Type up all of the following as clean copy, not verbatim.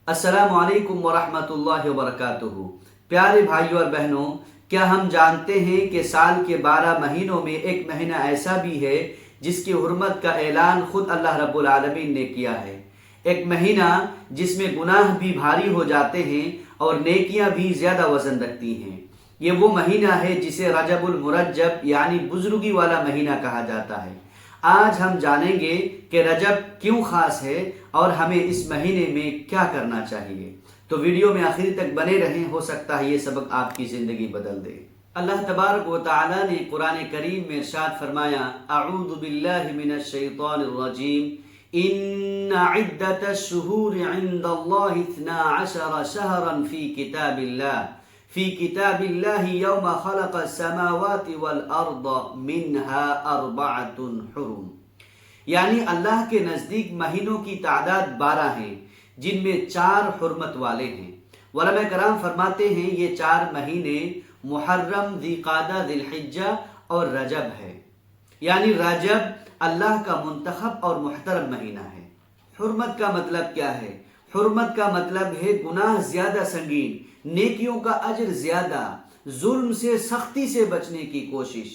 السلام علیکم ورحمۃ اللہ وبرکاتہ۔ پیارے بھائیوں اور بہنوں، کیا ہم جانتے ہیں کہ سال کے 12 مہینوں میں ایک مہینہ ایسا بھی ہے جس کی حرمت کا اعلان خود اللہ رب العالمین نے کیا ہے؟ ایک مہینہ جس میں گناہ بھی بھاری ہو جاتے ہیں اور نیکیاں بھی زیادہ وزن رکھتی ہیں۔ یہ وہ مہینہ ہے جسے رجب المرجب یعنی بزرگی والا مہینہ کہا جاتا ہے۔ آج ہم جانیں گے کہ رجب کیوں خاص ہے اور ہمیں اس مہینے میں کیا کرنا چاہیے۔ تو ویڈیو میں آخر تک بنے رہیں، ہو سکتا ہے یہ سبق آپ کی زندگی بدل دے۔ اللہ تبارک و تعالی نے قرآن کریم میں ارشاد فرمایا، اعوذ باللہ من الشیطان الرجیم، ان عدت الشہور عند اللہ 12 شہرا فی کتاب اللہ یوم خلق السماوات والارض منها 4 حرم، یعنی اللہ کے نزدیک مہینوں کی تعداد 12 ہیں جن میں 4 حرمت والے ہیں۔ علماء کرام فرماتے ہیں یہ 4 مہینے محرم، ذی قعدہ، ذی الحجہ اور رجب ہے، یعنی رجب اللہ کا منتخب اور محترم مہینہ ہے۔ حرمت کا مطلب کیا ہے؟ حرمت کا مطلب ہے گناہ زیادہ سنگین، نیکیوں کا اجر زیادہ، ظلم سے سختی سے بچنے کی کوشش۔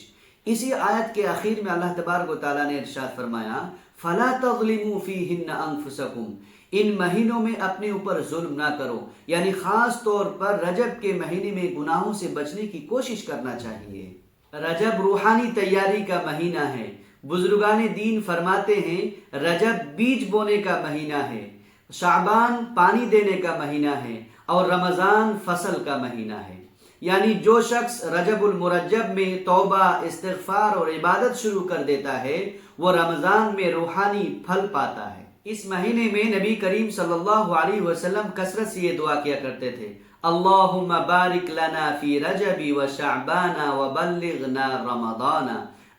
اسی آیت کے آخر میں اللہ تبارک و تعالیٰ نے ارشاد فرمایا، فَلَا تَظْلِمُوا فِيهِنَّ أَنفُسَكُمْ، ان مہینوں میں اپنے اوپر ظلم نہ کرو، یعنی خاص طور پر رجب کے مہینے میں گناہوں سے بچنے کی کوشش کرنا چاہیے۔ رجب روحانی تیاری کا مہینہ ہے۔ بزرگان دین فرماتے ہیں رجب بیج بونے کا مہینہ ہے، شعبان پانی دینے کا مہینہ ہے اور رمضان فصل کا مہینہ ہے۔ یعنی جو شخص رجب المرجب میں توبہ، استغفار اور عبادت شروع کر دیتا ہے وہ رمضان میں روحانی پھل پاتا ہے۔ اس مہینے میں نبی کریم صلی اللہ علیہ وسلم کثرت سے یہ دعا کیا کرتے تھے، اللہم بارک لنا فی رجب و شعبان و بلغنا رمضان،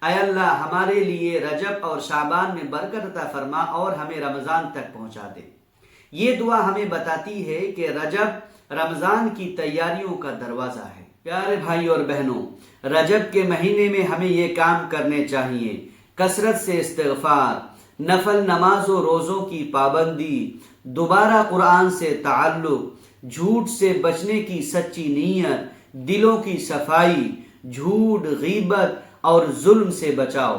اے اللہ ہمارے لیے رجب اور شعبان میں برکت عطا فرما اور ہمیں رمضان تک پہنچا دے۔ یہ دعا ہمیں بتاتی ہے کہ رجب رمضان کی تیاریوں کا دروازہ ہے۔ پیارے بھائی اور بہنوں، رجب کے مہینے میں ہمیں یہ کام کرنے چاہیے، کثرت سے استغفار، نفل نماز و روزوں کی پابندی، دوبارہ قرآن سے تعلق، جھوٹ سے بچنے کی سچی نیت، دلوں کی صفائی، جھوٹ، غیبت اور ظلم سے بچاؤ۔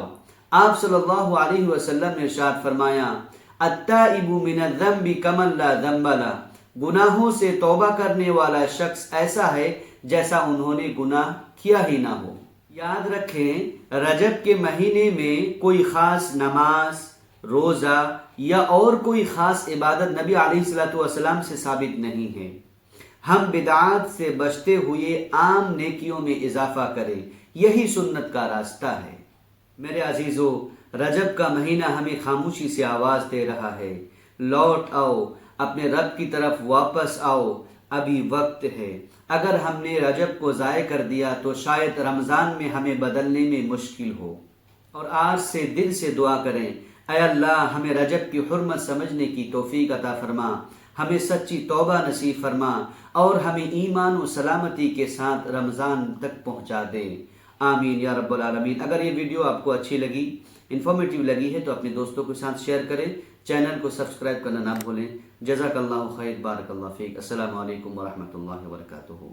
آپ صلی اللہ علیہ وسلم نے ارشاد فرمایا، التائب من الذنب کمن لا ذنب لہ، گناہوں سے توبہ کرنے والا شخص ایسا ہے جیسا انہوں نے گناہ کیا ہی نہ ہو۔ یاد رکھیں رجب کے مہینے میں کوئی خاص نماز، روزہ یا اور کوئی خاص عبادت نبی علیہ الصلوۃ والسلام سے ثابت نہیں ہے۔ ہم بدعات سے بچتے ہوئے عام نیکیوں میں اضافہ کریں، یہی سنت کا راستہ ہے۔ میرے عزیزو، رجب کا مہینہ ہمیں خاموشی سے آواز دے رہا ہے، لوٹ آؤ، اپنے رب کی طرف واپس آؤ، ابھی وقت ہے۔ اگر ہم نے رجب کو ضائع کر دیا تو شاید رمضان میں ہمیں بدلنے میں مشکل ہو۔ اور آج سے دل سے دعا کریں، اے اللہ ہمیں رجب کی حرمت سمجھنے کی توفیق عطا فرما، ہمیں سچی توبہ نصیب فرما اور ہمیں ایمان و سلامتی کے ساتھ رمضان تک پہنچا دے، آمین یا رب العالمین۔ اگر یہ ویڈیو آپ کو اچھی لگی، انفارمیٹیو لگی ہے تو اپنے دوستوں کے ساتھ شیئر کریں، چینل کو سبسکرائب کرنا نہ بھولیں۔ جزاک اللہ خیر، بارک اللہ فیک۔ السلام علیکم ورحمۃ اللہ وبرکاتہ۔